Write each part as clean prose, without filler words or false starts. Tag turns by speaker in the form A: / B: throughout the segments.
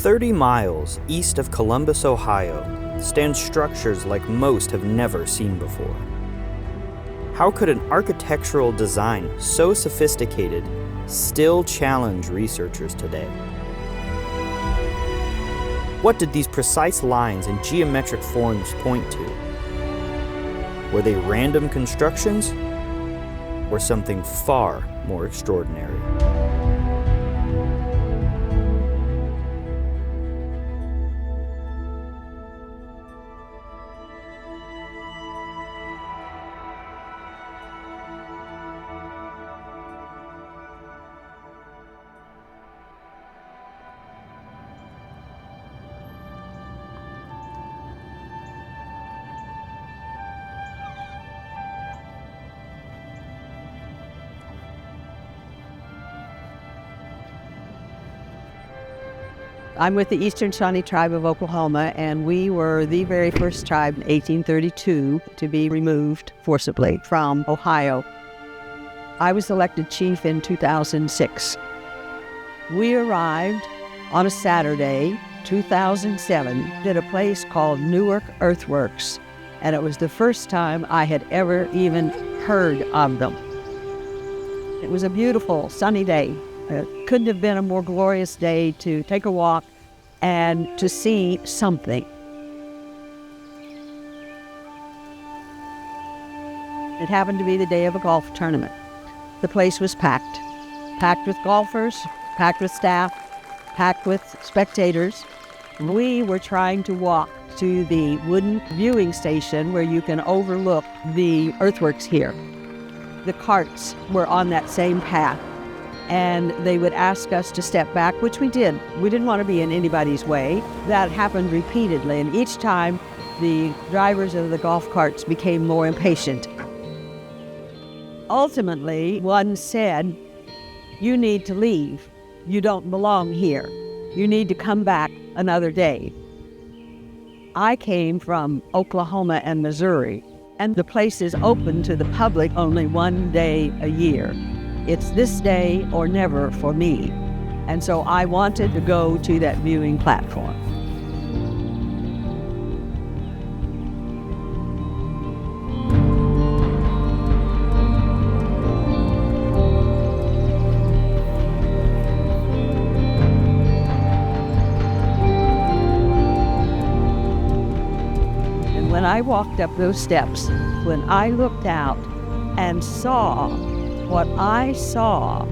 A: 30 miles east of Columbus, Ohio, stand structures like most have never seen before. How could an architectural design so sophisticated still challenge researchers today? What did these precise lines and geometric forms point to? Were they random constructions or something far more extraordinary?
B: I'm with the Eastern Shawnee tribe of Oklahoma, and we were the very first tribe in 1832 to be removed forcibly from Ohio. I was elected chief in 2006. We arrived on a Saturday, 2007, at a place called Newark Earthworks, and it was the first time I had ever even heard of them. It was a beautiful, sunny day. It couldn't have been a more glorious day to take a walk and to see something. It happened to be the day of a golf tournament. The place was packed with golfers, packed with staff, packed with spectators. We were trying to walk to the wooden viewing station where you can overlook the earthworks here. The carts were on that same path, and they would ask us to step back, which we did. We didn't want to be in anybody's way. That happened repeatedly, and each time the drivers of the golf carts became more impatient. Ultimately, one said, "You need to leave. You don't belong here. You need to come back another day." I came from Oklahoma and Missouri, and the place is open to the public only one day a year. It's this day or never for me. And so I wanted to go to that viewing platform. And when I walked up those steps, when I looked out and saw what I saw,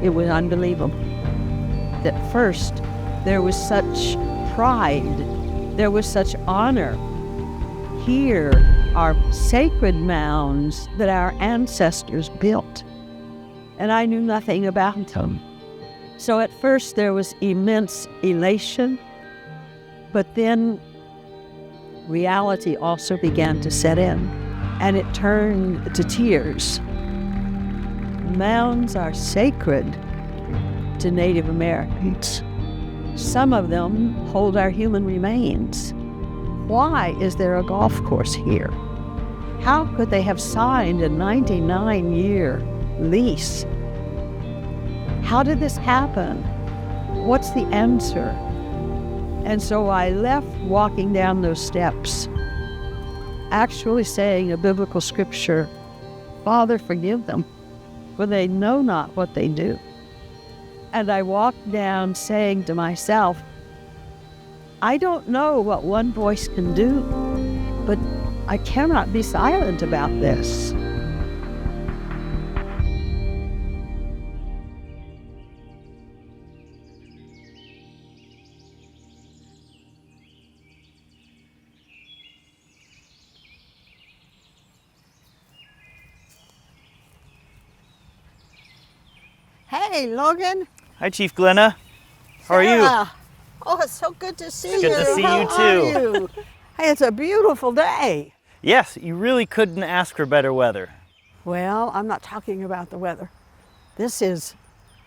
B: it was unbelievable. At first, there was such pride, there was such honor. Here are sacred mounds that our ancestors built, and I knew nothing about them. So at first there was immense elation, but then reality also began to set in, and it turned to tears. Mounds are sacred to Native Americans. Some of them hold our human remains. Why is there a golf course here? How could they have signed a 99-year lease? How did this happen? What's the answer? And so I left walking down those steps, actually saying a biblical scripture, "Father, forgive them, for they know not what they do." And I walked down saying to myself, I don't know what one voice can do, but I cannot be silent about this.
C: Hey, Logan.
A: Hi, Chief Glenna. How are you?
C: Oh, it's so good to see you.
A: Good to see you,
C: How
A: too.
C: are you? Hey, it's a beautiful day.
A: Yes, you really couldn't ask for better weather.
C: Well, I'm not talking about the weather. This is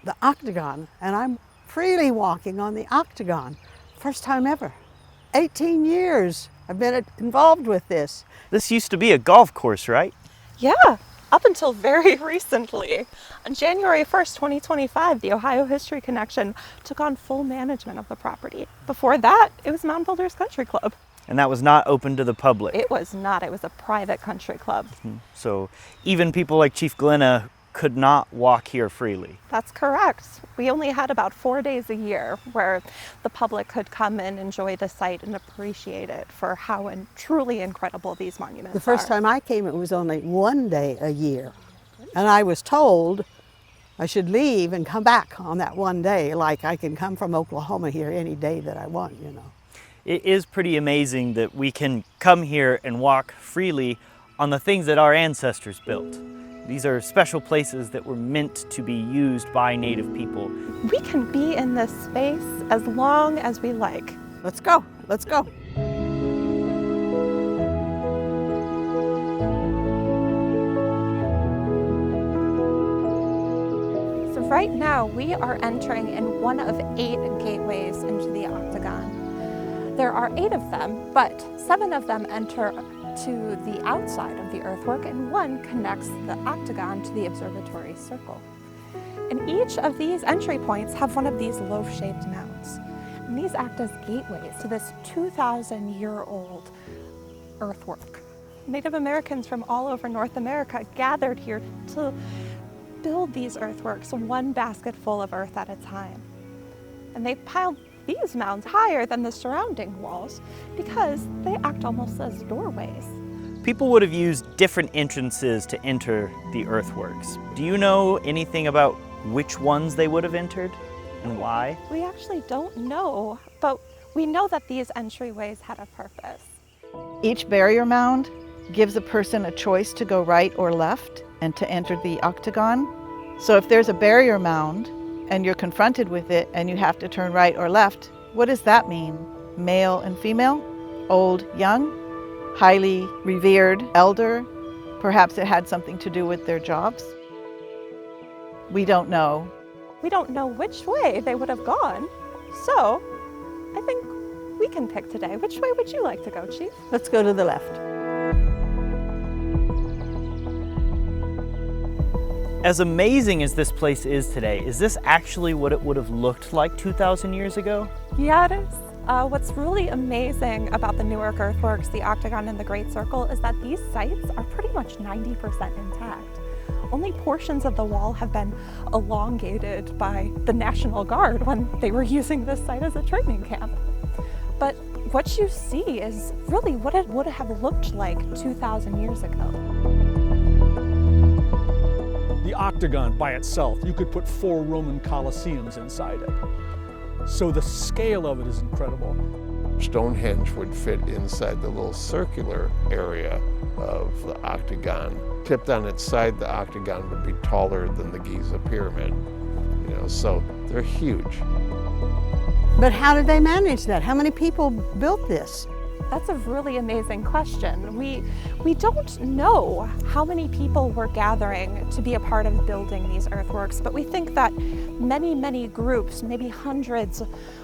C: the octagon, and I'm freely walking on the octagon. First time ever. 18 years I've been involved with this.
A: This used to be a golf course, right?
C: Yeah,
D: up until very recently. On January 1st, 2025, the Ohio History Connection took on full management of the property. Before that, it was Mound Builders Country Club.
A: And that was not open to the public.
D: It was not. It was a private country club.
A: So even people like Chief Glenna could not walk here freely.
D: That's correct. We only had about 4 days a year where the public could come and enjoy the site and appreciate it for how truly incredible these monuments are.
C: The first time I came, it was only 1 day a year. And I was told I should leave and come back on that 1 day, like I can come from Oklahoma here any day that I want, you know.
A: It is pretty amazing that we can come here and walk freely on the things that our ancestors built. These are special places that were meant to be used by Native people.
D: We can be in this space as long as we like.
C: Let's go, let's go.
D: So right now we are entering in one of 8 gateways into the octagon. There are 8 of them, but 7 of them enter to the outside of the earthwork, and 1 connects the octagon to the observatory circle. And each of these entry points have one of these loaf-shaped mounds. And these act as gateways to this 2,000-year-old earthwork. Native Americans from all over North America gathered here to build these earthworks, one basketful of earth at a time. And they piled these mounds higher than the surrounding walls because they act almost as doorways.
A: People would have used different entrances to enter the earthworks. Do you know anything about which ones they would have entered and why?
D: We actually don't know, but we know that these entryways had a purpose.
E: Each barrier mound gives a person a choice to go right or left and to enter the octagon. So if there's a barrier mound and you're confronted with it and you have to turn right or left, what does that mean? Male and female? Old, young? Highly revered, elder? Perhaps it had something to do with their jobs? We don't know.
D: We don't know which way they would have gone, so I think we can pick today. Which way would you like to go, Chief?
C: Let's go to the left.
A: As amazing as this place is today, is this actually what it would have looked like 2,000 years ago?
D: Yeah, it is. What's really amazing about the Newark Earthworks, the Octagon, and the Great Circle is that these sites are pretty much 90% intact. Only portions of the wall have been elongated by the National Guard when they were using this site as a training camp. But what you see is really what it would have looked like 2,000 years ago.
F: The octagon by itself, you could put 4 Roman Colosseums inside it. So the scale of it is incredible.
G: Stonehenge would fit inside the little circular area of the octagon. Tipped on its side, the octagon would be taller than the Giza pyramid. You know, so they're huge.
C: But how did they manage that? How many people built this?
D: That's a really amazing question. We don't know how many people were gathering to be a part of building these earthworks, but we think that many, many groups, maybe hundreds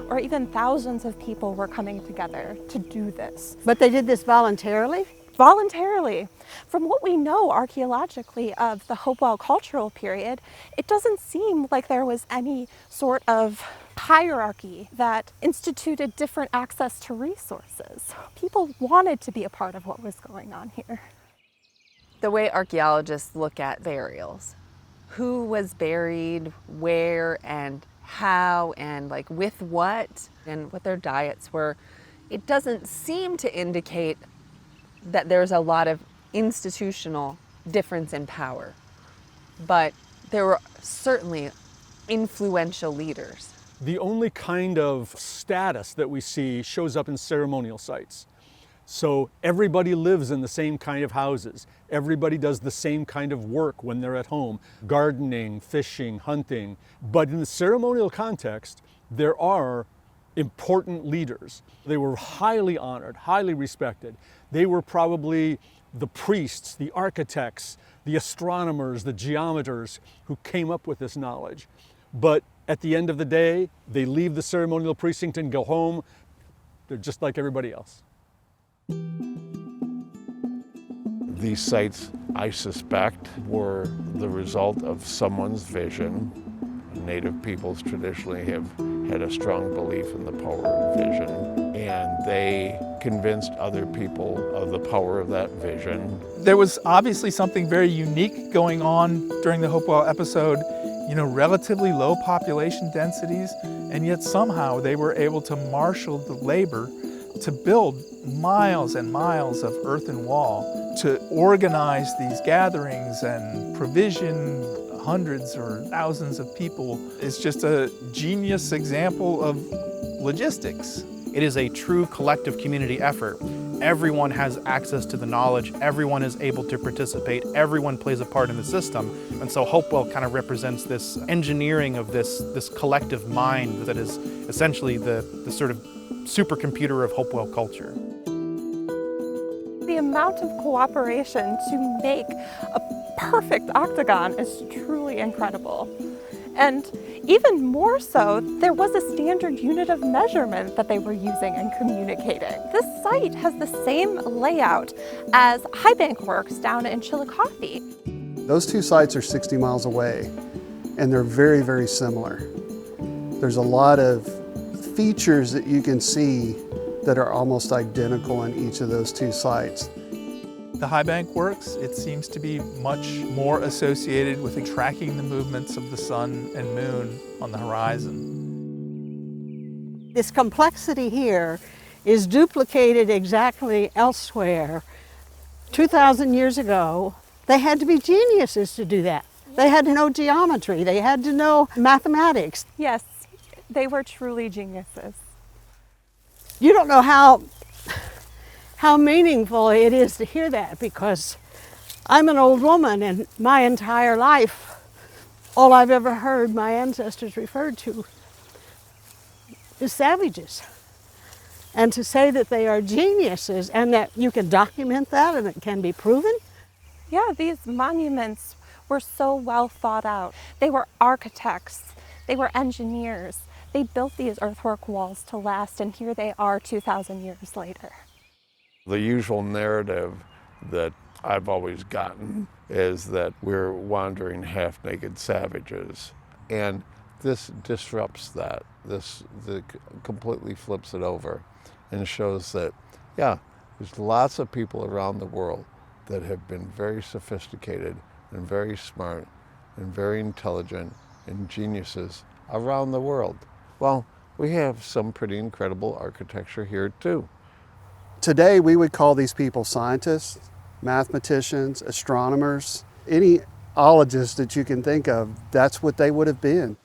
D: or even thousands of people were coming together to do this.
C: But they did this voluntarily?
D: Voluntarily. From what we know archaeologically of the Hopewell cultural period, it doesn't seem like there was any sort of hierarchy that instituted different access to resources. People wanted to be a part of what was going on here.
H: The way archaeologists look at burials, who was buried, where and how, and like with what, and what their diets were, it doesn't seem to indicate that there's a lot of institutional difference in power. But there were certainly influential leaders.
F: The only kind of status that we see shows up in ceremonial sites. So everybody lives in the same kind of houses. Everybody does the same kind of work when they're at home, gardening, fishing, hunting. But in the ceremonial context, there are important leaders. They were highly honored, highly respected. They were probably the priests, the architects, the astronomers, the geometers who came up with this knowledge. But at the end of the day, they leave the ceremonial precinct and go home. They're just like everybody else.
G: These sites, I suspect, were the result of someone's vision. Native peoples traditionally have had a strong belief in the power of vision, and they convinced other people of the power of that vision.
I: There was obviously something very unique going on during the Hopewell episode, relatively low population densities, and yet somehow they were able to marshal the labor to build miles and miles of earthen wall, to organize these gatherings and provision hundreds or thousands of people. Is just a genius example of logistics.
J: It is a true collective community effort. Everyone has access to the knowledge, everyone is able to participate, everyone plays a part in the system. And so Hopewell kind of represents this engineering of this collective mind that is essentially the sort of supercomputer of Hopewell culture.
D: The amount of cooperation to make a perfect octagon is truly incredible. And even more so, there was a standard unit of measurement that they were using and communicating. This site has the same layout as High Bank Works down in Chillicothe.
K: Those two sites are 60 miles away, and they're very, very similar. There's a lot of features that you can see that are almost identical in each of those two sites.
I: The High Bank Works, it seems to be much more associated with tracking the movements of the sun and moon on the horizon.
C: This complexity here is duplicated exactly elsewhere. 2,000 years ago, they had to be geniuses to do that. They had to know geometry, they had to know mathematics.
D: Yes, they were truly geniuses.
C: You don't know how meaningful it is to hear that, because I'm an old woman and my entire life, all I've ever heard my ancestors referred to is savages. And to say that they are geniuses and that you can document that and it can be proven.
D: Yeah, these monuments were so well thought out. They were architects, they were engineers. They built these earthwork walls to last, and here they are 2,000 years later.
G: The usual narrative that I've always gotten is that we're wandering half-naked savages. And this disrupts that. This completely flips it over and shows that, yeah, there's lots of people around the world that have been very sophisticated and very smart and very intelligent and geniuses around the world. Well, we have some pretty incredible architecture here too.
K: Today, we would call these people scientists, mathematicians, astronomers, any ologist that you can think of, that's what they would have been.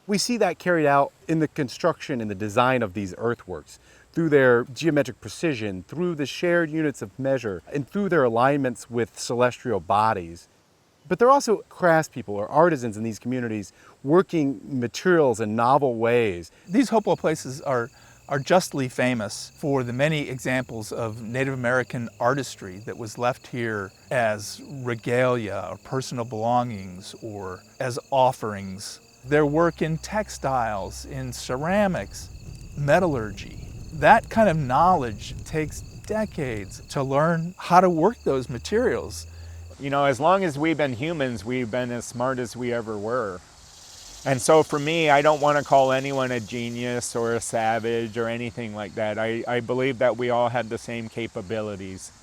L: We see that carried out in the construction and the design of these earthworks, through their geometric precision, through the shared units of measure, and through their alignments with celestial bodies. But they're also craftspeople or artisans in these communities working materials in novel ways.
I: These Hopewell places are justly famous for the many examples of Native American artistry that was left here as regalia or personal belongings or as offerings. Their work in textiles, in ceramics, metallurgy. That kind of knowledge takes decades to learn how to work those materials.
M: As long as we've been humans, we've been as smart as we ever were. And so for me, I don't want to call anyone a genius or a savage or anything like that. I believe that we all had the same capabilities.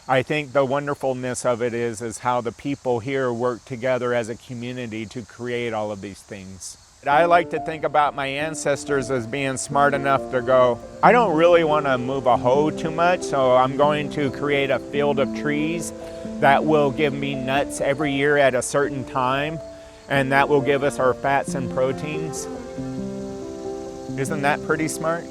M: I think the wonderfulness of it is how the people here work together as a community to create all of these things. I like to think about my ancestors as being smart enough to go, I don't really want to move a hoe too much, so I'm going to create a field of trees that will give me nuts every year at a certain time, and that will give us our fats and proteins. Isn't that pretty smart?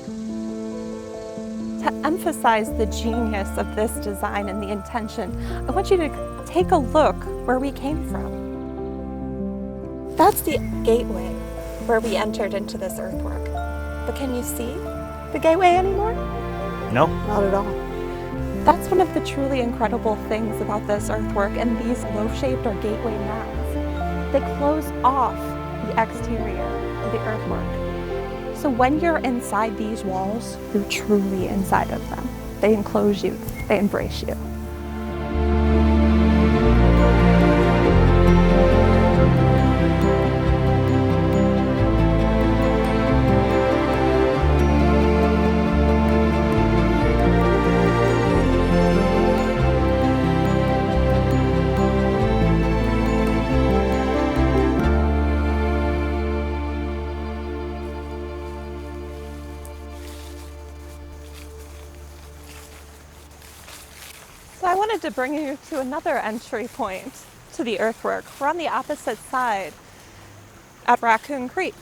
D: To emphasize the genius of this design and the intention, I want you to take a look where we came from. That's the gateway where we entered into this earthwork. But can you see the gateway anymore?
L: No.
C: Not at all.
D: That's one of the truly incredible things about this earthwork and these loaf-shaped or gateway mounds. They close off the exterior of the earthwork. So when you're inside these walls, you're truly inside of them. They enclose you, they embrace you. I wanted to bring you to another entry point to the earthwork. We're on the opposite side at Raccoon Creek.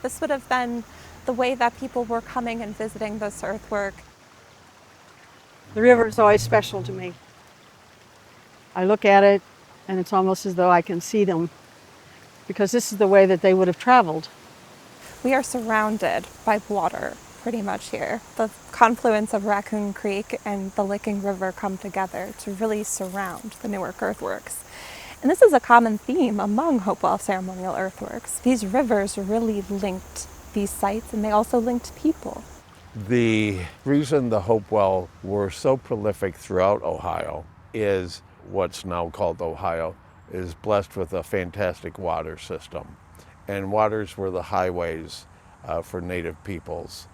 D: This would have been the way that people were coming and visiting this earthwork.
C: The river is always special to me. I look at it and it's almost as though I can see them, because this is the way that they would have traveled.
D: We are surrounded by water pretty much here. The confluence of Raccoon Creek and the Licking River come together to really surround the Newark Earthworks. And this is a common theme among Hopewell Ceremonial Earthworks. These rivers really linked these sites, and they also linked people.
G: The reason the Hopewell were so prolific throughout Ohio is what's now called Ohio is blessed with a fantastic water system. And waters were the highways for native peoples.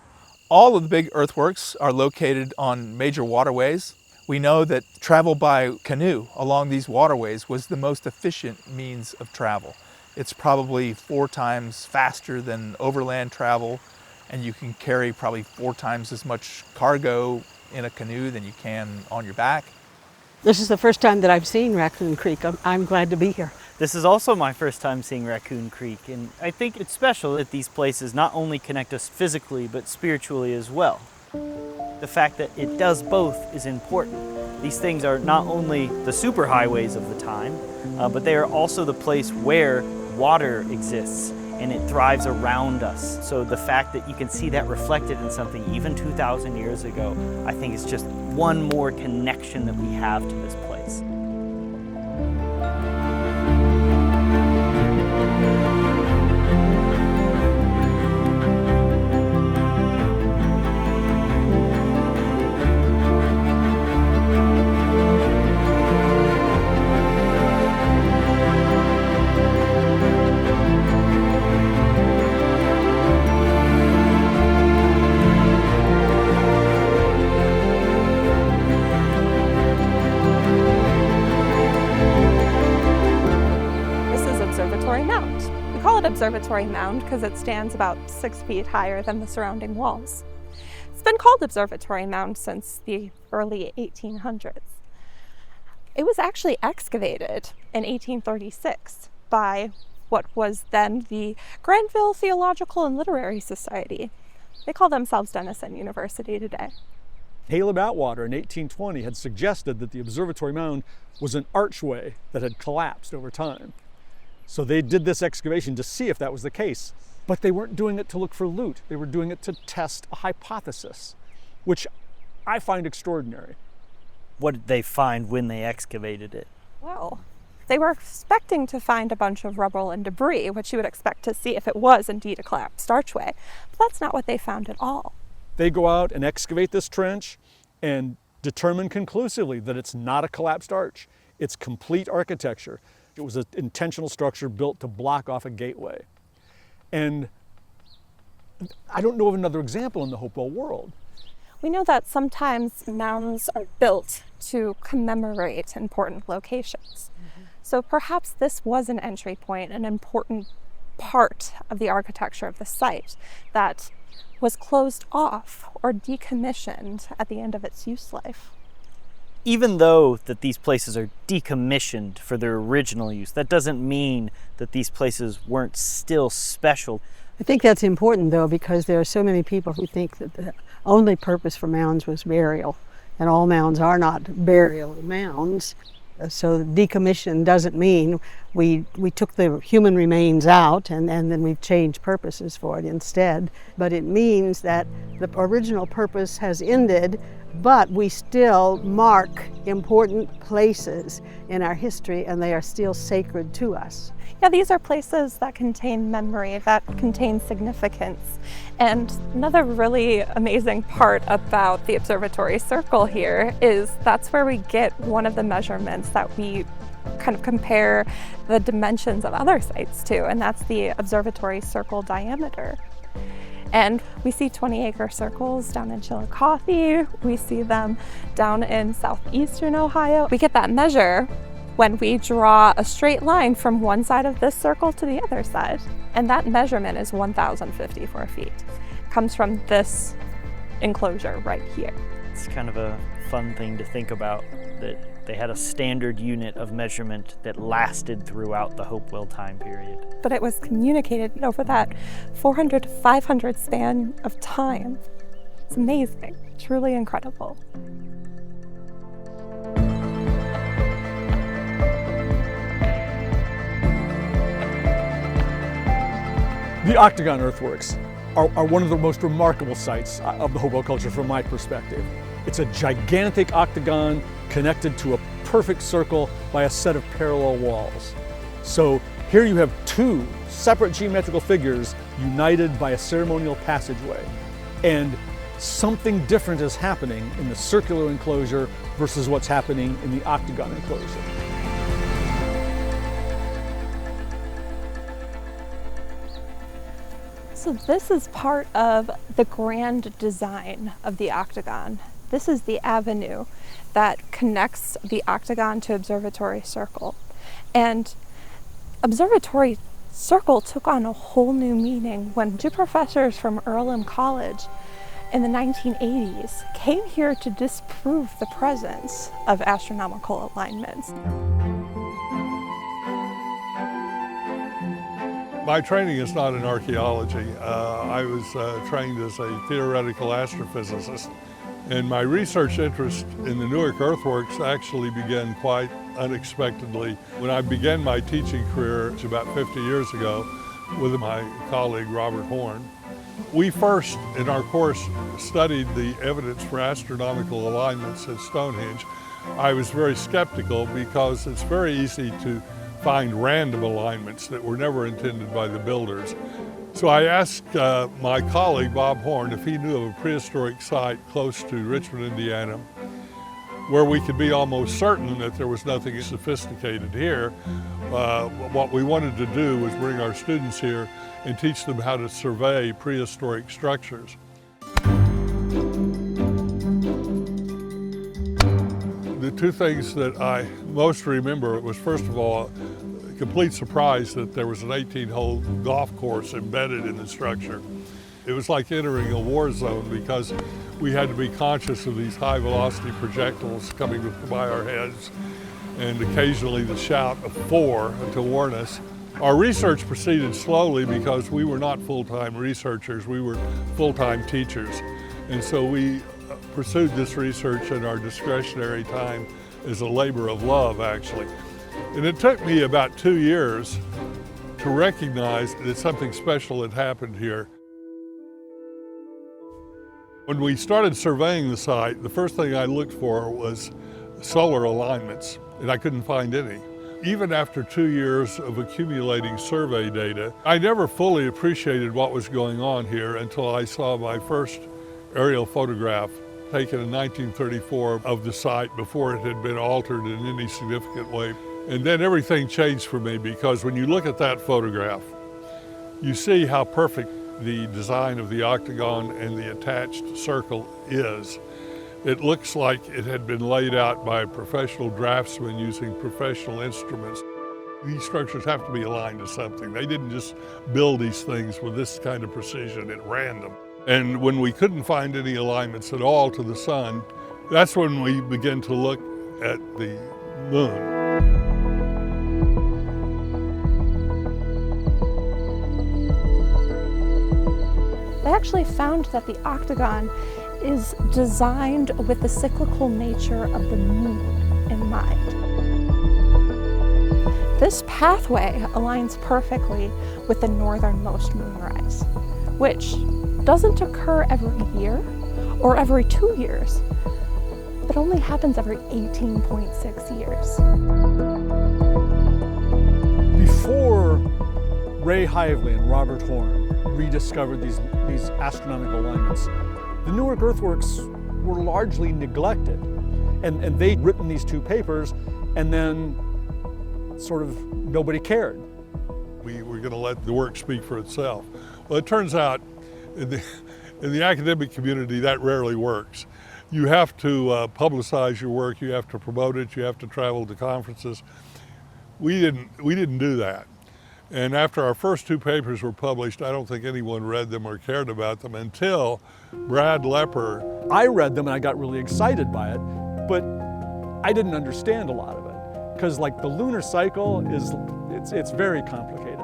I: All of the big earthworks are located on major waterways. We know that travel by canoe along these waterways was the most efficient means of travel. It's probably 4 times faster than overland travel, and you can carry probably 4 times as much cargo in a canoe than you can on your back.
C: This is the first time that I've seen Raccoon Creek. I'm glad to be here.
A: This is also my first time seeing Raccoon Creek, and I think it's special that these places not only connect us physically, but spiritually as well. The fact that it does both is important. These things are not only the superhighways of the time, but they are also the place where water exists and it thrives around us. So the fact that you can see that reflected in something even 2,000 years ago, I think is just one more connection that we have to this place.
D: Observatory Mound because it stands about 6 feet higher than the surrounding walls. It's been called Observatory Mound since the early 1800s. It was actually excavated in 1836 by what was then the Granville Theological and Literary Society. They call themselves Denison University today.
F: Caleb Atwater in 1820 had suggested that the Observatory Mound was an archway that had collapsed over time. So they did this excavation to see if that was the case. But they weren't doing it to look for loot. They were doing it to test a hypothesis, which I find extraordinary.
A: What did they find when they excavated it?
D: Well, they were expecting to find a bunch of rubble and debris, which you would expect to see if it was indeed a collapsed archway. But that's not what they found at all.
F: They go out and excavate this trench and determine conclusively that it's not a collapsed arch. It's complete architecture. It was an intentional structure built to block off a gateway. And I don't know of another example in the Hopewell world.
D: We know that sometimes mounds are built to commemorate important locations. So perhaps this was an entry point, an important part of the architecture of the site that was closed off or decommissioned at the end of its use life.
A: Even though that these places are decommissioned for their original use, that doesn't mean that these places weren't still special.
C: I think that's important, though, because there are so many people who think that the only purpose for mounds was burial, and all mounds are not burial mounds. So decommission doesn't mean we took the human remains out and then we changed purposes for it instead, but it means that the original purpose has ended, but we still mark important places in our history and they are still sacred to us.
D: Yeah, these are places that contain memory, that contain significance. And another really amazing part about the observatory circle here is that's where we get one of the measurements that we kind of compare the dimensions of other sites to, and that's the observatory circle diameter. And we see 20-acre circles down in Chillicothe. We see them down in southeastern Ohio. We get that measure when we draw a straight line from one side of this circle to the other side. And that measurement is 1,054 feet. It comes from this enclosure right here.
A: It's kind of a fun thing to think about. that they had a standard unit of measurement that lasted throughout the Hopewell time period.
D: But it was communicated over that 400 to 500 span of time. It's amazing, truly incredible.
F: The octagon earthworks are one of the most remarkable sites of the Hopewell culture from my perspective. It's a gigantic octagon connected to a perfect circle by a set of parallel walls. So here you have two separate geometrical figures united by a ceremonial passageway. And something different is happening in the circular enclosure versus what's happening in the octagon enclosure.
D: So this is part of the grand design of the octagon. This is the avenue that connects the octagon to Observatory Circle. And Observatory Circle took on a whole new meaning when two professors from Earlham College in the 1980s came here to disprove the presence of astronomical alignments.
N: My training is not in archaeology. I was trained as a theoretical astrophysicist, and my research interest in the Newark Earthworks actually began quite unexpectedly when I began my teaching career about 50 years ago with my colleague Robert Horn. We first, in our course, studied the evidence for astronomical alignments at Stonehenge. I was very skeptical because it's very easy to find random alignments that were never intended by the builders. So I asked my colleague Bob Horn if he knew of a prehistoric site close to Richmond, Indiana, where we could be almost certain that there was nothing sophisticated here. What we wanted to do was bring our students here and teach them how to survey prehistoric structures. The two things that I most remember was, first of all, a complete surprise that there was an 18-hole golf course embedded in the structure. It was like entering a war zone because we had to be conscious of these high-velocity projectiles coming by our heads and occasionally the shout of 4 to warn us. Our research proceeded slowly because we were not full-time researchers, we were full-time teachers. And so we pursued this research in our discretionary time as a labor of love, actually. And it took me about 2 years to recognize that something special had happened here. When we started surveying the site, the first thing I looked for was solar alignments, and I couldn't find any. Even after 2 years of accumulating survey data, I never fully appreciated what was going on here until I saw my first aerial photograph taken in 1934 of the site before it had been altered in any significant way. And then everything changed for me, because when you look at that photograph, you see how perfect the design of the octagon and the attached circle is. It looks like it had been laid out by a professional draftsman using professional instruments. These structures have to be aligned to something. They didn't just build these things with this kind of precision at random. And when we couldn't find any alignments at all to the sun, that's when we began to look at the moon.
D: They actually found that the octagon is designed with the cyclical nature of the moon in mind. This pathway aligns perfectly with the northernmost moonrise, which doesn't occur every year or every 2 years, but only happens every 18.6 years.
F: Before Ray Hively and Robert Horn rediscovered these astronomical alignments, the Newark Earthworks were largely neglected. And they'd written these two papers, and then sort of nobody cared.
N: We were going to let the work speak for itself. Well, it turns out in the academic community that rarely works. You have to publicize your work, you have to promote it, you have to travel to conferences. We didn't do that. And after our first two papers were published, I don't think anyone read them or cared about them until Brad Lepper.
F: I read them and I got really excited by it, but I didn't understand a lot of it, because like the lunar cycle it's very complicated.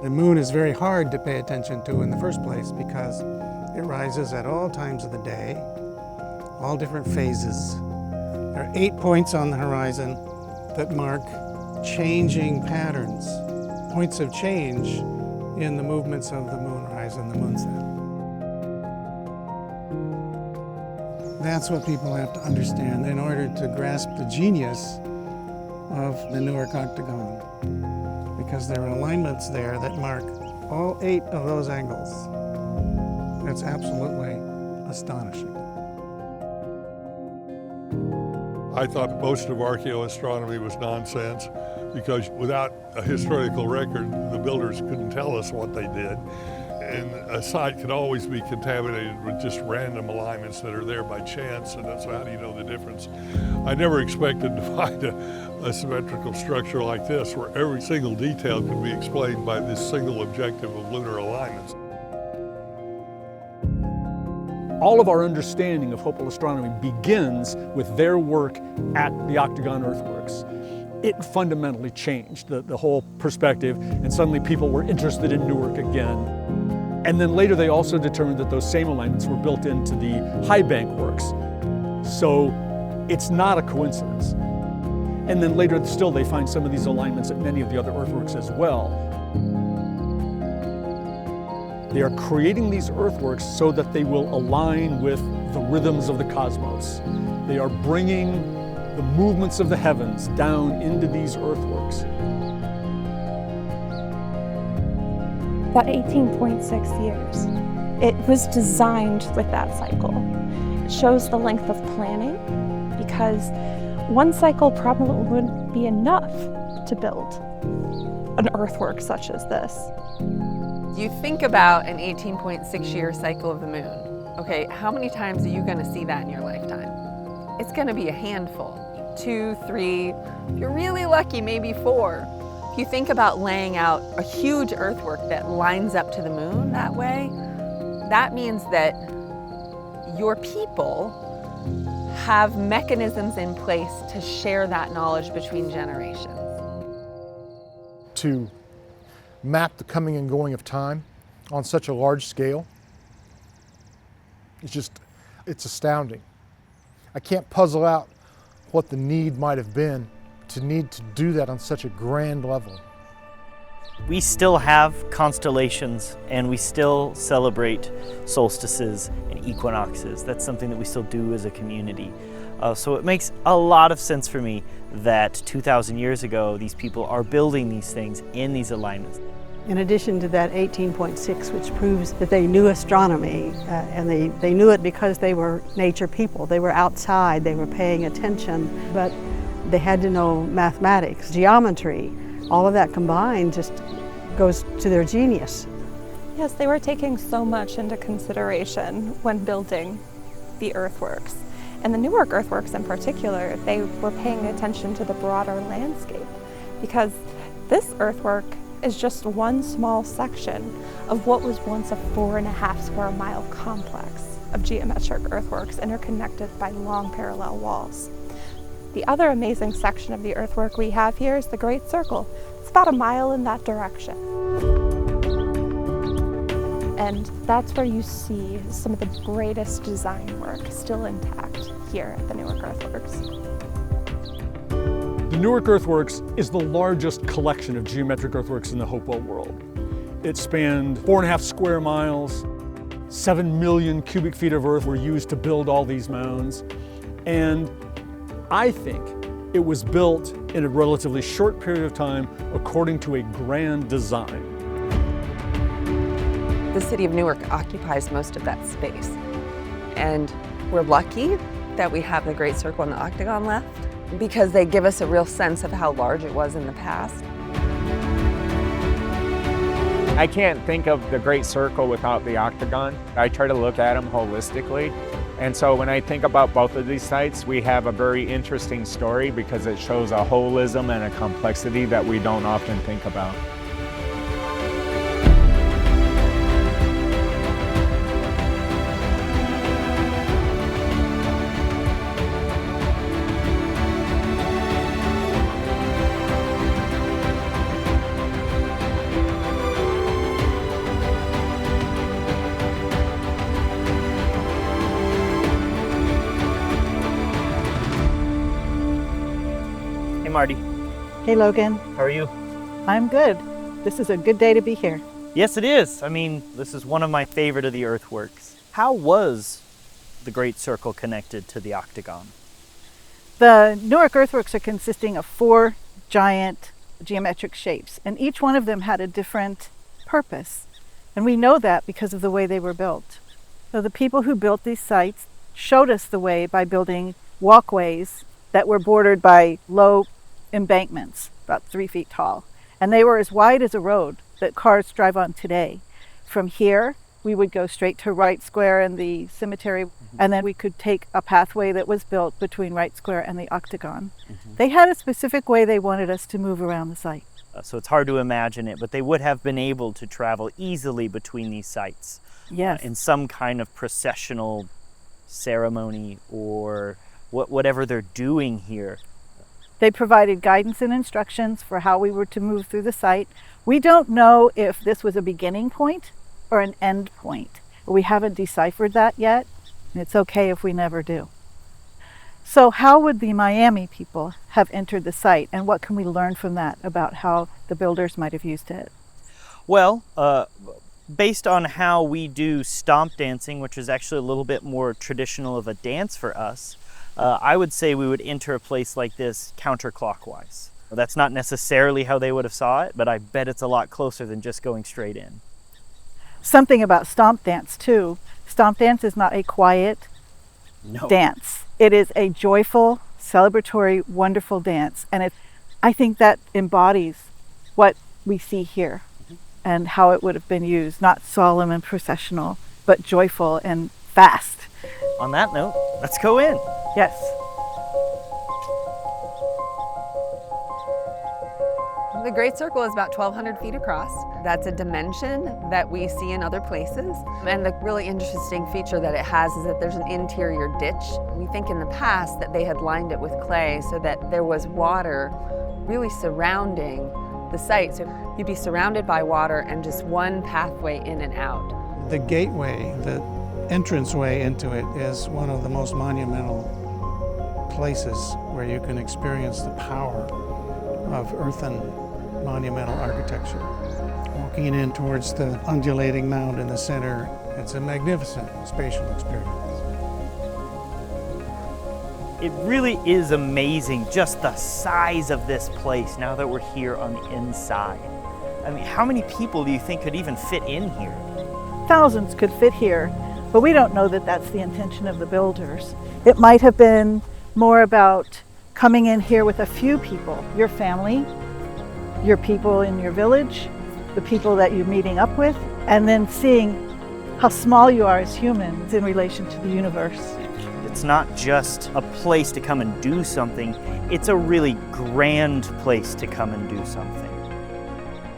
O: The moon is very hard to pay attention to in the first place because it rises at all times of the day, all different phases. There are 8 points on the horizon that mark changing patterns, points of change in the movements of the moonrise and the moonset. That's what people have to understand in order to grasp the genius of the Newark octagon, because there are alignments there that mark all 8 of those angles. It's absolutely astonishing.
N: I thought most of archaeoastronomy was nonsense because without a historical record, the builders couldn't tell us what they did. And a site can always be contaminated with just random alignments that are there by chance, and so how do you know the difference? I never expected to find a symmetrical structure like this where every single detail could be explained by this single objective of lunar alignments.
F: All of our understanding of Hopewell astronomy begins with their work at the Octagon Earthworks. It fundamentally changed the whole perspective, and suddenly people were interested in Newark again. And then later they also determined that those same alignments were built into the high bank works. So it's not a coincidence. And then later still they find some of these alignments at many of the other earthworks as well. They are creating these earthworks so that they will align with the rhythms of the cosmos. They are bringing the movements of the heavens down into these earthworks.
D: That 18.6 years, it was designed with that cycle. It shows the length of planning because one cycle probably wouldn't be enough to build an earthwork such as this.
H: You think about an 18.6 year cycle of the moon. Okay, how many times are you going to see that in your lifetime? It's going to be a handful. 2, 3, if you're really lucky, maybe 4. If you think about laying out a huge earthwork that lines up to the moon that way, that means that your people have mechanisms in place to share that knowledge between generations.
P: To map the coming and going of time on such a large scale, it's astounding. I can't puzzle out what the need might have been to need to do that on such a grand level.
A: We still have constellations and we still celebrate solstices and equinoxes. That's something that we still do as a community. So it makes a lot of sense for me that 2,000 years ago, these people are building these things in these alignments.
C: In addition to that 18.6, which proves that they knew astronomy, and they knew it because they were nature people. They were outside, they were paying attention, but they had to know mathematics, geometry. All of that combined just goes to their genius.
D: Yes, they were taking so much into consideration when building the earthworks. And the Newark Earthworks in particular, they were paying attention to the broader landscape because this earthwork is just one small section of what was once a 4.5 square mile complex of geometric earthworks interconnected by long parallel walls. The other amazing section of the earthwork we have here is the Great Circle. It's about a mile in that direction. And that's where you see some of the greatest design work still intact here at the Newark Earthworks.
F: The Newark Earthworks is the largest collection of geometric earthworks in the Hopewell world. It spanned 4.5 square miles, 7 million cubic feet of earth were used to build all these mounds, and I think it was built in a relatively short period of time according to a grand design.
H: The city of Newark occupies most of that space, and we're lucky that we have the Great Circle and the Octagon left because they give us a real sense of how large it was in the past.
M: I can't think of the Great Circle without the Octagon. I try to look at them holistically. And so when I think about both of these sites, we have a very interesting story because it shows a holism and a complexity that we don't often think about.
A: Marti.
E: Hey, Logan.
A: How are you?
E: I'm good. This is a good day to be here.
A: Yes, it is. I mean, this is one of my favorite of the earthworks. How was the Great Circle connected to the octagon?
E: The Newark Earthworks are consisting of 4 giant geometric shapes, and each one of them had a different purpose. And we know that because of the way they were built. So the people who built these sites showed us the way by building walkways that were bordered by low embankments, about 3 feet tall. And they were as wide as a road that cars drive on today. From here, we would go straight to Wright Square and the cemetery, and then we could take a pathway that was built between Wright Square and the octagon. They had a specific way they wanted us to move around the site.
A: So it's hard to imagine it, but they would have been able to travel easily between these sites.
E: Yes.
A: In some kind of processional ceremony or whatever they're doing here.
E: They provided guidance and instructions for how we were to move through the site. We don't know if this was a beginning point or an end point. We haven't deciphered that yet, and it's okay if we never do. So how would the Miami people have entered the site, and what can we learn from that about how the builders might have used it?
A: Well, based on how we do stomp dancing, which is actually a little bit more traditional of a dance for us, I would say we would enter a place like this counterclockwise. That's not necessarily how they would have saw it, but I bet it's a lot closer than just going straight in.
E: Something about stomp dance too. Stomp dance is not a quiet dance. It is a joyful, celebratory, wonderful dance. And I think that embodies what we see here and how it would have been used. Not solemn and processional, but joyful and fast.
A: On that note, let's go in.
E: Yes.
H: The Great Circle is about 1,200 feet across. That's a dimension that we see in other places. And the really interesting feature that it has is that there's an interior ditch. We think in the past that they had lined it with clay so that there was water really surrounding the site. So you'd be surrounded by water and just one pathway in and out.
O: The gateway, the entranceway into it, is one of the most monumental places where you can experience the power of earthen monumental architecture. Walking in towards the undulating mound in the center, it's a magnificent spatial experience.
A: It really is amazing just the size of this place now that we're here on the inside. I mean, how many people do you think could even fit in here?
E: Thousands could fit here, but we don't know that that's the intention of the builders. It might have been more about coming in here with a few people, your family, your people in your village, the people that you're meeting up with, and then seeing how small you are as humans in relation to the universe.
A: It's not just a place to come and do something, it's a really grand place to come and do something.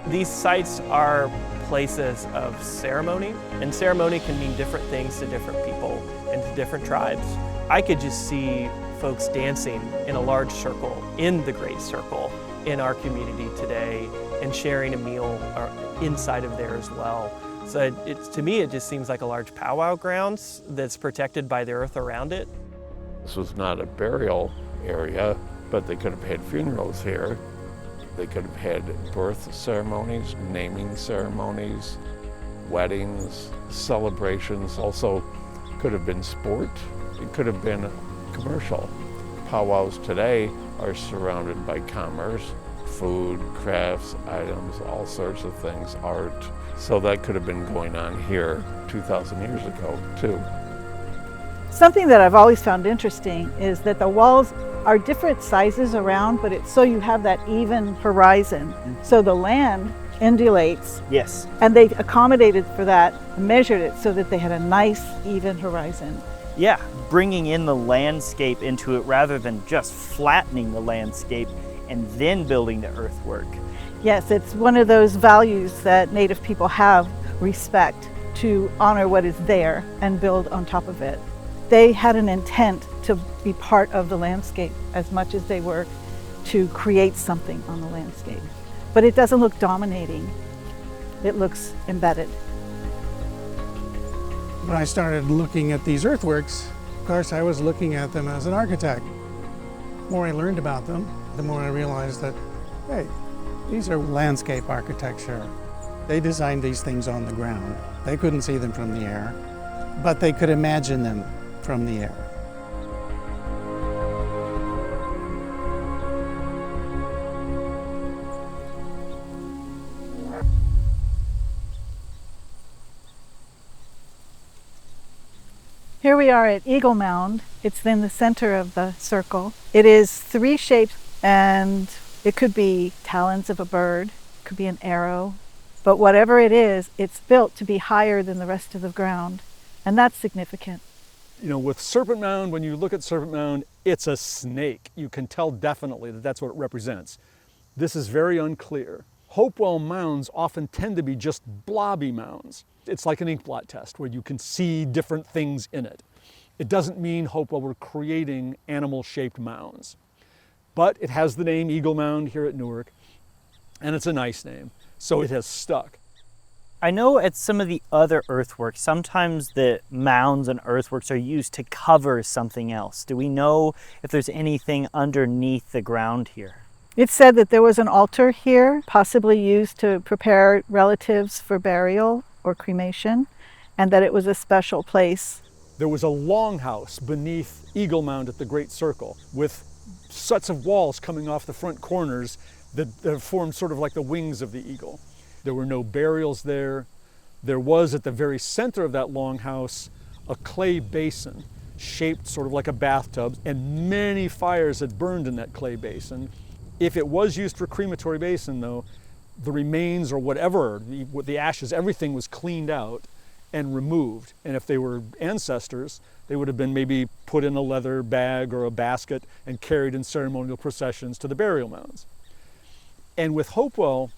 Q: These sites are places of ceremony, and ceremony can mean different things to different people and to different tribes. I could just see folks dancing in a large circle in the Great Circle in our community today and sharing a meal inside of there as well. So to me, it just seems like a large powwow grounds that's protected by the earth around it.
G: This was not a burial area, but they could have had funerals here. They could have had birth ceremonies, naming ceremonies, weddings, celebrations. Also could have been sport. It could have been commercial. Powwows today are surrounded by commerce, food, crafts, items, all sorts of things, art. So that could have been going on here 2,000 years ago too.
E: Something that I've always found interesting is that the walls are different sizes around, but it's so you have that even horizon. So the land undulates.
A: Yes.
E: And they accommodated for that, measured it so that they had a nice even horizon.
A: Yeah, bringing in the landscape into it rather than just flattening the landscape and then building the earthwork.
E: Yes, it's one of those values that Native people have, respect, to honor what is there and build on top of it. They had an intent to be part of the landscape as much as they were to create something on the landscape. But it doesn't look dominating, it looks embedded.
O: When I started looking at these earthworks, of course I was looking at them as an architect. The more I learned about them, the more I realized that, hey, these are landscape architecture. They designed these things on the ground. They couldn't see them from the air, but they could imagine them from the air.
E: Here we are at Eagle Mound. It's in the center of the circle. It is 3 shapes, and it could be talons of a bird, it could be an arrow, but whatever it is, it's built to be higher than the rest of the ground, and that's significant.
F: You know, with Serpent Mound, when you look at Serpent Mound, it's a snake. You can tell definitely that that's what it represents. This is very unclear. Hopewell mounds often tend to be just blobby mounds. It's like an inkblot test where you can see different things in it. It doesn't mean Hopewell were creating animal-shaped mounds. But it has the name Eagle Mound here at Newark, and it's a nice name, so it has stuck.
A: I know at some of the other earthworks, sometimes the mounds and earthworks are used to cover something else. Do we know if there's anything underneath the ground here?
E: It's said that there was an altar here, possibly used to prepare relatives for burial or cremation, and that it was a special place.
F: There was a longhouse beneath Eagle Mound at the Great Circle with sets of walls coming off the front corners that formed sort of like the wings of the eagle. There were no burials there. There was at the very center of that longhouse a clay basin shaped sort of like a bathtub, and many fires had burned in that clay basin. If it was used for crematory basin, though, the remains or whatever, the ashes, everything was cleaned out and removed. And if they were ancestors, they would have been maybe put in a leather bag or a basket and carried in ceremonial processions to the burial mounds. And with Hopewell,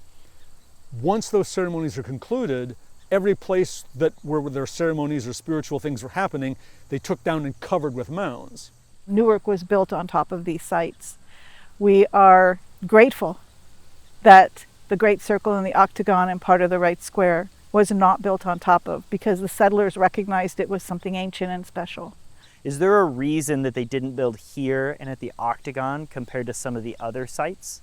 F: once those ceremonies are concluded, every place that where their ceremonies or spiritual things were happening, they took down and covered with mounds.
E: Newark was built on top of these sites. We are grateful that the Great Circle and the Octagon and part of the Right Square was not built on top of, because the settlers recognized it was something ancient and special.
A: Is there a reason that they didn't build here and at the Octagon compared to some of the other sites?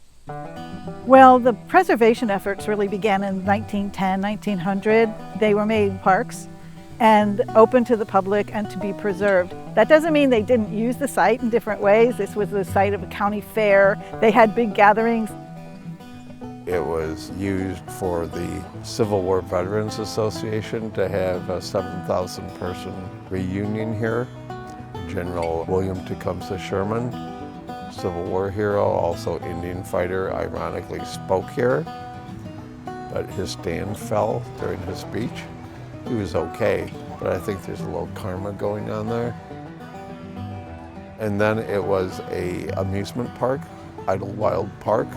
E: Well, the preservation efforts really began in 1910, 1900. They were made parks and open to the public and to be preserved. That doesn't mean they didn't use the site in different ways. This was the site of a county fair. They had big gatherings.
G: It was used for the Civil War Veterans Association to have a 7,000 person reunion here. General William Tecumseh Sherman, Civil War hero, also Indian fighter, ironically spoke here, but his stand fell during his speech. He was okay, but I think there's a little karma going on there. And then it was an amusement park, Idlewild Park.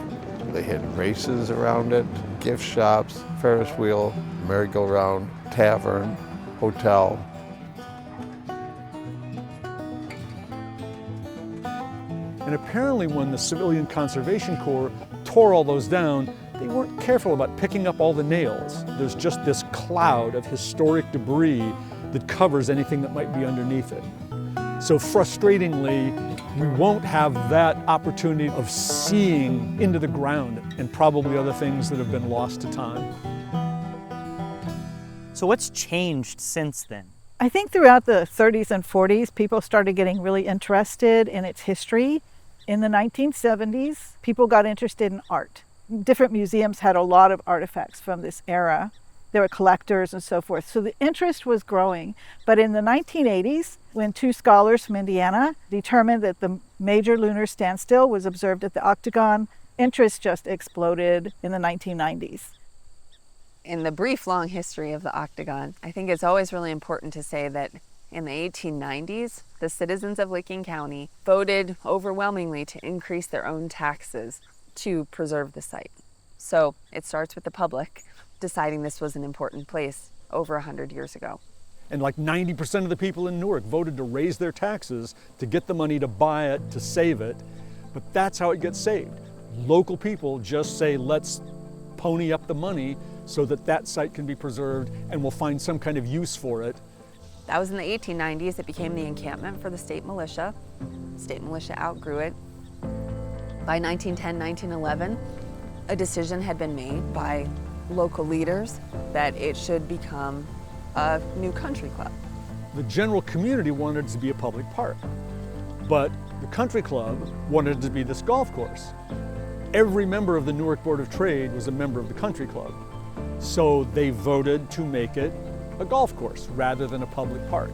G: They had races around it, gift shops, Ferris wheel, merry-go-round, tavern, hotel.
F: And apparently when the Civilian Conservation Corps tore all those down, they weren't careful about picking up all the nails. There's just this cloud of historic debris that covers anything that might be underneath it. So frustratingly, we won't have that opportunity of seeing into the ground and probably other things that have been lost to time.
A: So what's changed since then?
E: I think throughout the 30s and 40s, people started getting really interested in its history. In the 1970s, people got interested in art. Different museums had a lot of artifacts from this era. There were collectors and so forth. So the interest was growing. But in the 1980s, when 2 scholars from Indiana determined that the major lunar standstill was observed at the Octagon, interest just exploded in the 1990s.
H: In the brief, long history of the Octagon, I think it's always really important to say that in the 1890s, the citizens of Licking County voted overwhelmingly to increase their own taxes to preserve the site. So it starts with the public deciding this was an important place over 100 years ago.
F: And like 90% of the people in Newark voted to raise their taxes to get the money to buy it, to save it. But that's how it gets saved. Local people just say, let's pony up the money so that that site can be preserved and we'll find some kind of use for it.
H: That was in the 1890s. It became the encampment for the state militia. State militia outgrew it. By 1910, 1911, a decision had been made by local leaders that it should become a new country club.
F: The general community wanted it to be a public park, but the country club wanted it to be this golf course. Every member of the Newark Board of Trade was a member of the country club, so they voted to make it a golf course rather than a public park.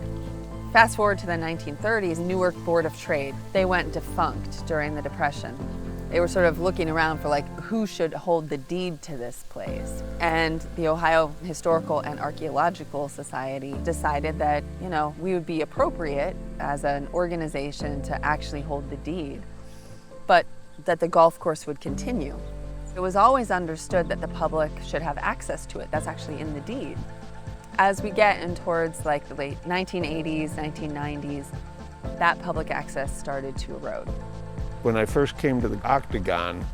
H: Fast forward to the 1930s, Newark Board of Trade, they went defunct during the Depression. They were sort of looking around for like who should hold the deed to this place. And the Ohio Historical and Archaeological Society decided that, you know, we would be appropriate as an organization to actually hold the deed, but that the golf course would continue. It was always understood that the public should have access to it. That's actually in the deed. As we get in towards like the late 1980s, 1990s, that public access started to erode.
G: When I first came to the octagon,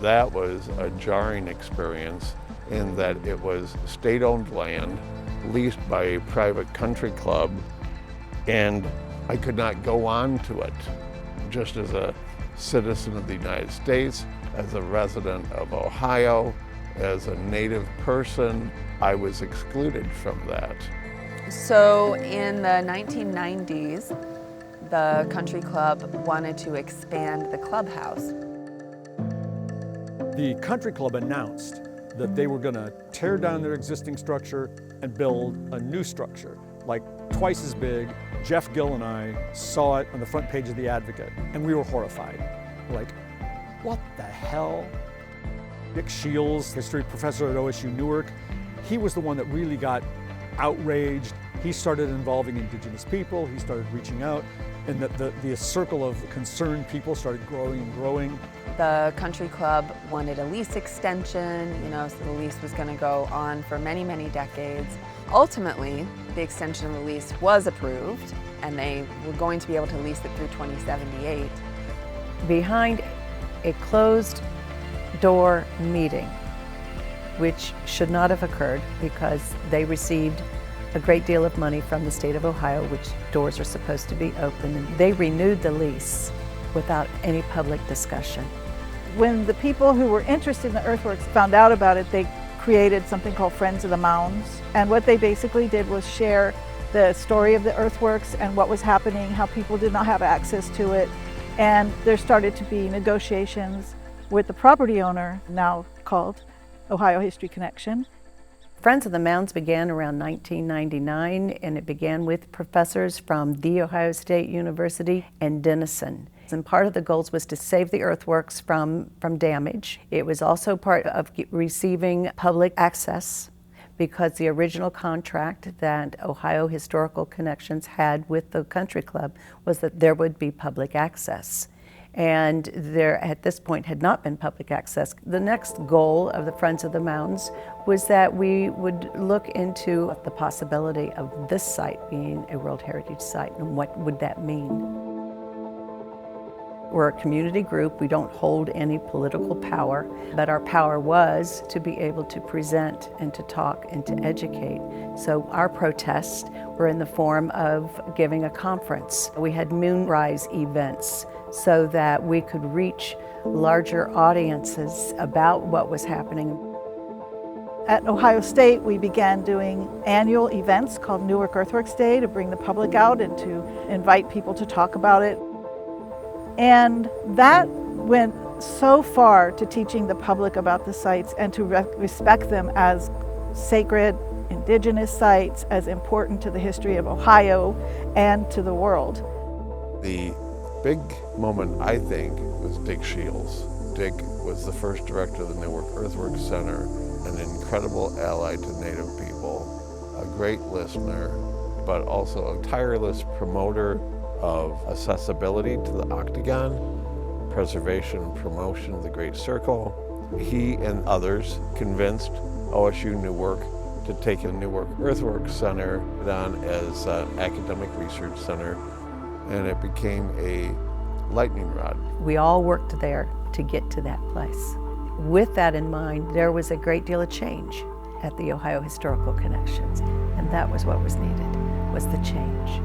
G: that was a jarring experience in that it was state-owned land leased by a private country club, and I could not go on to it. Just as a citizen of the United States, as a resident of Ohio, as a native person, I was excluded from that.
H: So in the 1990s, the country club wanted to expand the clubhouse.
F: The country club announced that they were going to tear down their existing structure and build a new structure, like twice as big. Jeff Gill and I saw it on the front page of the Advocate, and we were horrified. Like, what the hell? Dick Shields, history professor at OSU Newark, he was the one that really got outraged. He started involving Indigenous people, he started reaching out, and the circle of concerned people started growing and growing.
H: The country club wanted a lease extension, you know, so the lease was going to go on for many, many decades. Ultimately, the extension of the lease was approved, and they were going to be able to lease it through 2078.
B: Behind a closed door meeting, which should not have occurred because they received a great deal of money from the state of Ohio, which doors are supposed to be open, and they renewed the lease without any public discussion.
E: When the people who were interested in the earthworks found out about it, they created something called Friends of the Mounds. And what they basically did was share the story of the earthworks and what was happening, how people did not have access to it. And there started to be negotiations with the property owner, now called Ohio History Connection.
B: Friends of the Mounds began around 1999, and it began with professors from The Ohio State University and Denison. And part of the goals was to save the earthworks from damage. It was also part of receiving public access, because the original contract that Ohio Historical Connections had with the country club was that there would be public access. And there, at this point, had not been public access. The next goal of the Friends of the Mounds was that we would look into the possibility of this site being a World Heritage Site, and what would that mean. We're a community group. We don't hold any political power, but our power was to be able to present and to talk and to educate. So our protests were in the form of giving a conference. We had moonrise events so that we could reach larger audiences about what was happening.
E: At Ohio State, we began doing annual events called Newark Earthworks Day to bring the public out and to invite people to talk about it. And that went so far to teaching the public about the sites and to respect them as sacred Indigenous sites, as important to the history of Ohio and to the world.
G: The big moment, I think, was Dick Shields. Dick was the first director of the Newark Earthworks Center, an incredible ally to Native people, a great listener, but also a tireless promoter of accessibility to the octagon, preservation and promotion of the Great Circle. He and others convinced OSU Newark to take the Newark Earthworks Center on as an academic research center, and it became a lightning rod.
B: We all worked there to get to that place. With that in mind, there was a great deal of change at the Ohio Historical Connections, and that was what was needed, was the change.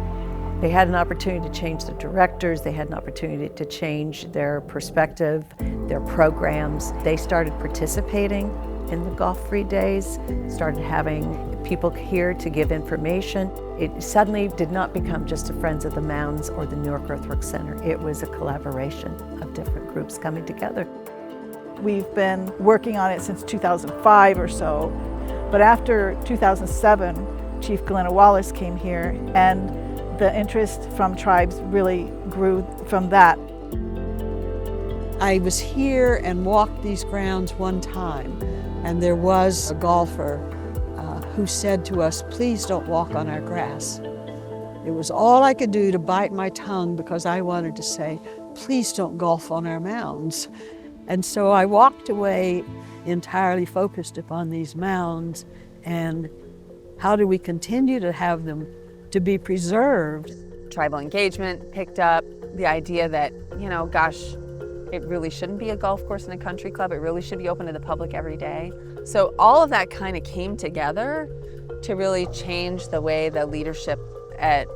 B: They had an opportunity to change the directors, they had an opportunity to change their perspective, their programs. They started participating in the golf-free days, started having people here to give information. It suddenly did not become just the Friends of the Mounds or the Newark Earthworks Center. It was a collaboration of different groups coming together.
E: We've been working on it since 2005 or so, but after 2007, Chief Glenna Wallace came here, and the interest from tribes really grew from that.
B: I was here and walked these grounds one time, and there was a golfer who said to us, "Please don't walk on our grass." It was all I could do to bite my tongue because I wanted to say, "Please don't golf on our mounds." And so I walked away entirely focused upon these mounds and how do we continue to have them to be preserved.
H: Tribal engagement picked up the idea that, gosh, it really shouldn't be a golf course and a country club. It really should be open to the public every day. So all of that kind of came together to really change the way the leadership at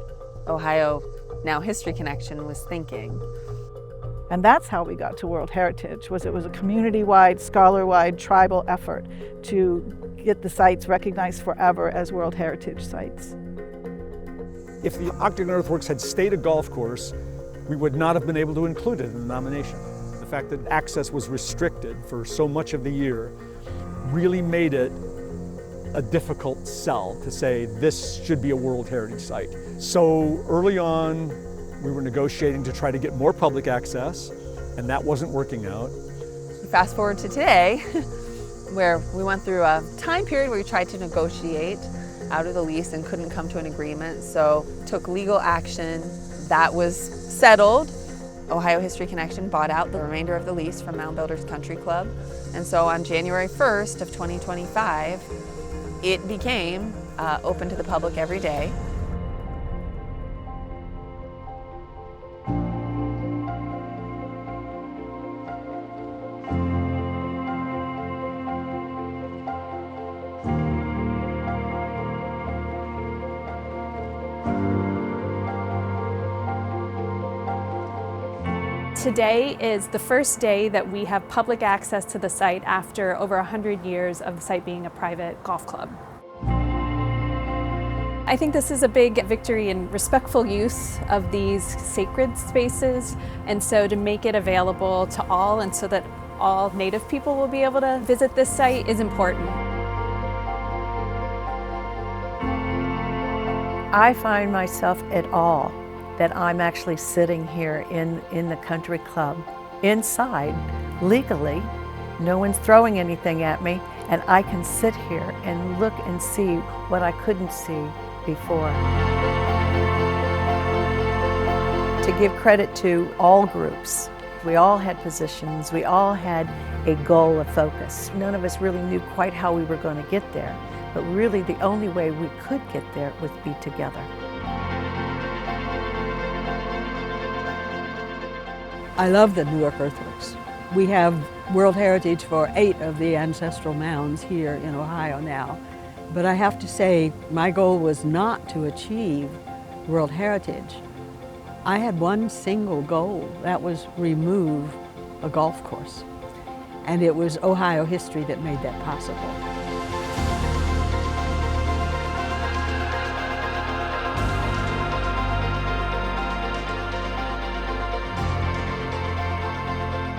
H: Ohio Now History Connection was thinking.
E: And that's how we got to World Heritage. It was a community-wide, scholar-wide, tribal effort to get the sites recognized forever as World Heritage sites.
F: If the Octagon Earthworks had stayed a golf course, we would not have been able to include it in the nomination. The fact that access was restricted for so much of the year really made it a difficult sell to say this should be a World Heritage Site. So early on, we were negotiating to try to get more public access, and that wasn't working out.
H: Fast forward to today, where we went through a time period where we tried to negotiate out of the lease and couldn't come to an agreement, so took legal action. That was settled. Ohio History Connection bought out the remainder of the lease from Mound Builders Country Club, and so on January 1st of 2025, it became open to the public every day.
R: Today is the first day that we have public access to the site after over 100 years of the site being a private golf club. I think this is a big victory in respectful use of these sacred spaces, and so to make it available to all and so that all Native people will be able to visit this site is important.
B: I find myself at awe that I'm actually sitting here in the country club, inside, legally. No one's throwing anything at me, and I can sit here and look and see what I couldn't see before. To give credit to all groups, we all had positions, we all had a goal of focus. None of us really knew quite how we were going to get there, but really the only way we could get there was be together.
C: I love the Newark Earthworks. We have World Heritage for 8 of the ancestral mounds here in Ohio now. But I have to say, my goal was not to achieve World Heritage. I had one single goal, that was remove a golf course. And it was Ohio history that made that possible.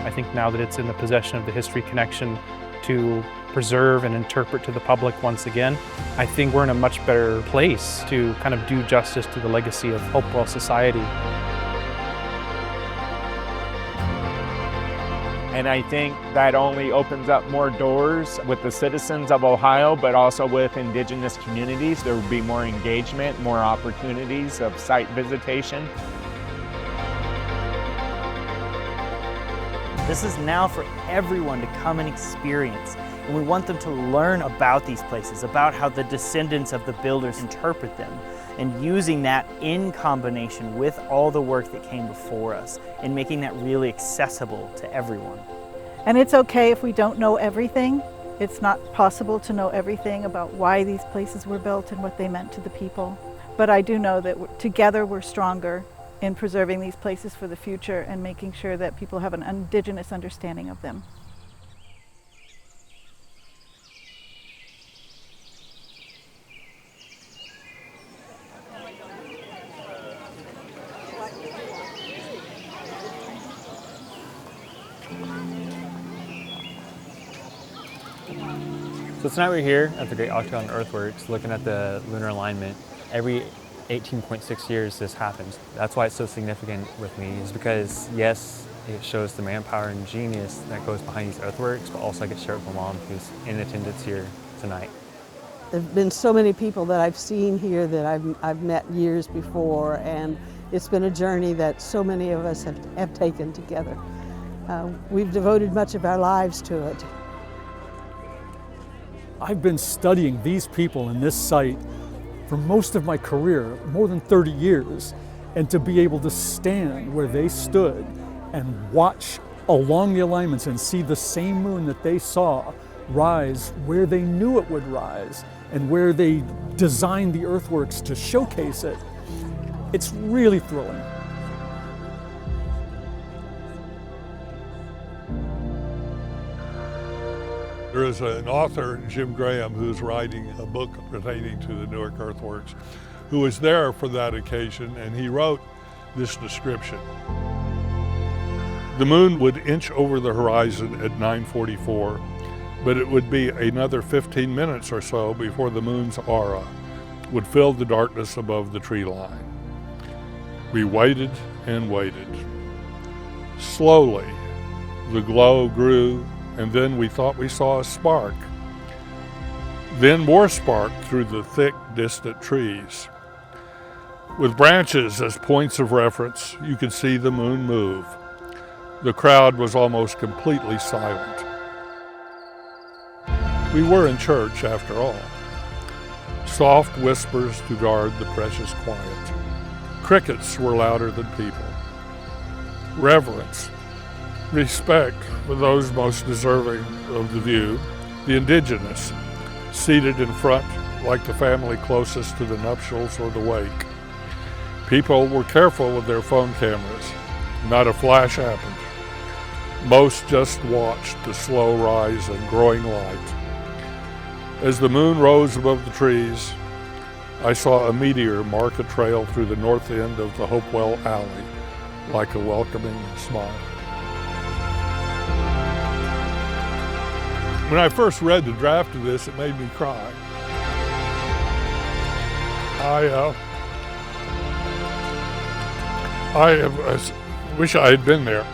J: I think now that it's in the possession of the History Connection to preserve and interpret to the public once again, I think we're in a much better place to kind of do justice to the legacy of Hopewell society.
M: And I think that only opens up more doors with the citizens of Ohio, but also with Indigenous communities. There will be more engagement, more opportunities of site visitation.
A: This is now for everyone to come and experience, and we want them to learn about these places, about how the descendants of the builders interpret them, and using that in combination with all the work that came before us, and making that really accessible to everyone.
E: And it's okay if we don't know everything. It's not possible to know everything about why these places were built and what they meant to the people. But I do know that together we're stronger in preserving these places for the future and making sure that people have an Indigenous understanding of them.
S: So tonight we're here at the Great Octagon Earthworks looking at the lunar alignment. Every 18.6 years this happens. That's why it's so significant with me, is because yes, it shows the manpower and genius that goes behind these earthworks, but also I get to share it with my mom who's in attendance here tonight.
C: There have been so many people that I've seen here that I've met years before, and it's been a journey that so many of us have taken together. We've devoted much of our lives to it.
F: I've been studying these people in this site for most of my career, more than 30 years, and to be able to stand where they stood and watch along the alignments and see the same moon that they saw rise where they knew it would rise and where they designed the earthworks to showcase it, it's really thrilling.
N: There is an author, Jim Graham, who's writing a book pertaining to the Newark Earthworks, who was there for that occasion, and he wrote this description. The moon would inch over the horizon at 9:44, but it would be another 15 minutes or so before the moon's aura would fill the darkness above the tree line. We waited and waited. Slowly, the glow grew, and then we thought we saw a spark. Then more spark through the thick, distant trees. With branches as points of reference, you could see the moon move. The crowd was almost completely silent. We were in church, after all. Soft whispers to guard the precious quiet. Crickets were louder than people. Reverence, respect for those most deserving of the view, the Indigenous, seated in front like the family closest to the nuptials or the wake. People were careful with their phone cameras. Not a flash happened. Most just watched the slow rise and growing light. As the moon rose above the trees, I saw a meteor mark a trail through the north end of the Hopewell Alley, like a welcoming smile. When I first read the draft of this, it made me cry. I wish I had been there.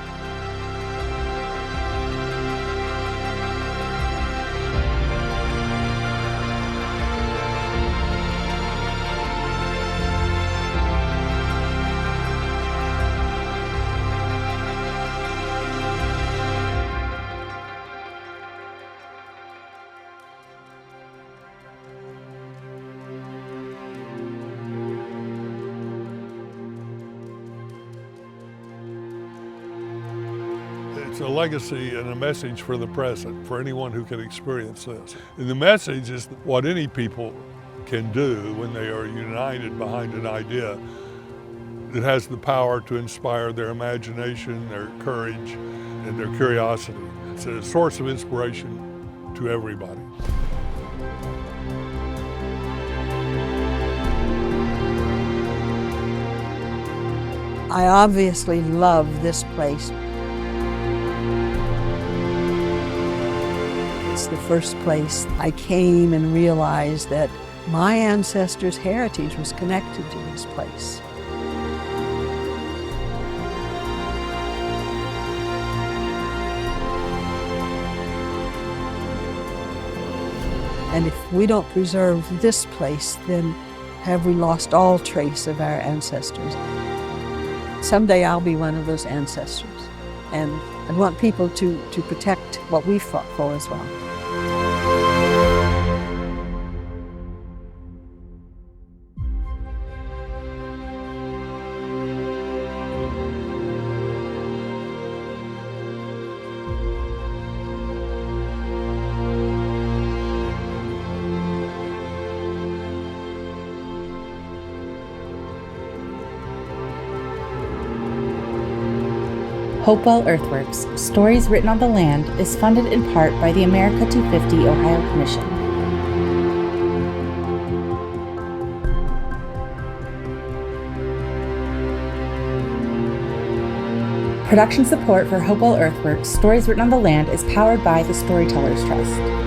N: It's a legacy and a message for the present, for anyone who can experience this. And the message is what any people can do when they are united behind an idea that has the power to inspire their imagination, their courage, and their curiosity. It's a source of inspiration to everybody.
B: I obviously love this place. It's the first place I came and realized that my ancestors' heritage was connected to this place. And if we don't preserve this place, then have we lost all trace of our ancestors? Someday I'll be one of those ancestors, and I want people to protect what we fought for as well.
T: Hopewell Earthworks, Stories Written on the Land is funded in part by the America 250 Ohio Commission. Production support for Hopewell Earthworks, Stories Written on the Land is powered by the Storytellers Trust.